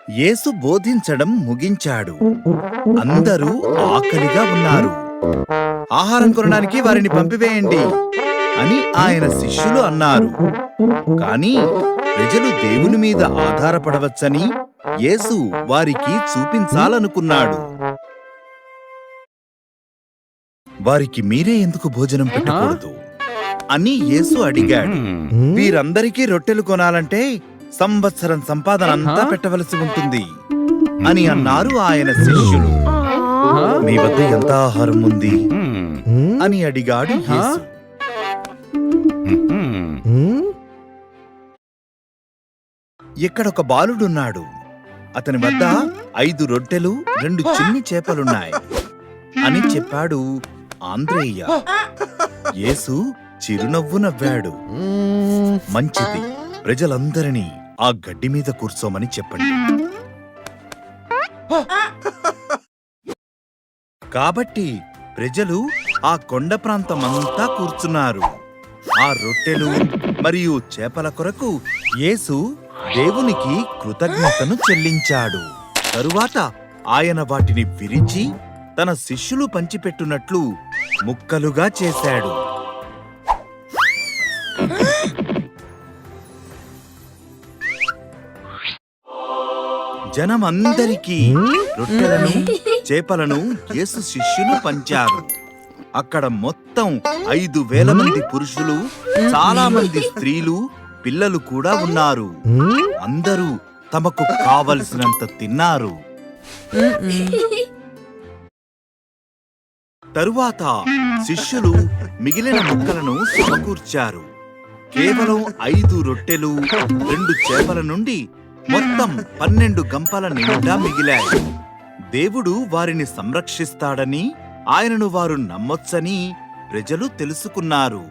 యేసు బోధించడం ముగించాడు. అందరూ ఆకలిగా ఉన్నారు. ఆహారం కొనడానికి వారిని పంపివేయండి అని ఆయన శిష్యులు అన్నారు. కాని ప్రజలు దేవుని మీద ఆధారపడవచ్చని యేసు వారికి చూపించాలనుకున్నాడు. వారికి మీరే ఎందుకు భోజనం పెట్టకూడదు అని యేసు అడిగాడు. వీరందరికీ రొట్టెలు కొనాలంటే సంవత్సరం సంపాదన అంతా పెట్టవలసి ఉంటుంది అని అన్నారు ఆయన శిష్యులు. మీ వద్ద ఎంత ఆహారం ఉంది అని అడిగాడు యేసు. ఇక్కడొక బాలుడున్నాడు. అతని వద్ద 5 రొట్టెలు 2 చిన్ని చేపలున్నాయి అని చెప్పాడు ఆంద్రేయ. యేసు చిరునవ్వు నవ్వాడు. మంచిది, ప్రజలందరినీ ఆ గడ్డి మీద కూర్చోమని చెప్పండి. కాబట్టి ప్రజలు ఆ కొండ ప్రాంతమంతా కూర్చున్నారు. ఆ రొట్టెలు మరియు చేపల కొరకు యేసు దేవునికి కృతజ్ఞతను చెల్లించాడు. తరువాత ఆయన వాటిని విరిచి తన శిష్యులు పంచిపెట్టునట్లు ముక్కలుగా చేశాడు. జనమందరికీ రొట్టెలను చేపలను యేసు శిష్యులు పంచారు. అక్కడ మొత్తం 5,000 మంది పురుషులు, చాలా మంది స్త్రీలు, పిల్లలు కూడా ఉన్నారు. అందరూ తమకు కావలసినంత తిన్నారు. తరువాత శిష్యులు మిగిలిన ముక్కలను సమకూర్చారు. కేవలం 5 రొట్టెలు 2 చేపల నుండి మొత్తం 12 గంపల నిండా మిగిలాయి. దేవుడు వారిని సంరక్షిస్తాడని, ఆయనను వారు నమ్మొచ్చని ప్రజలు తెలుసుకున్నారు.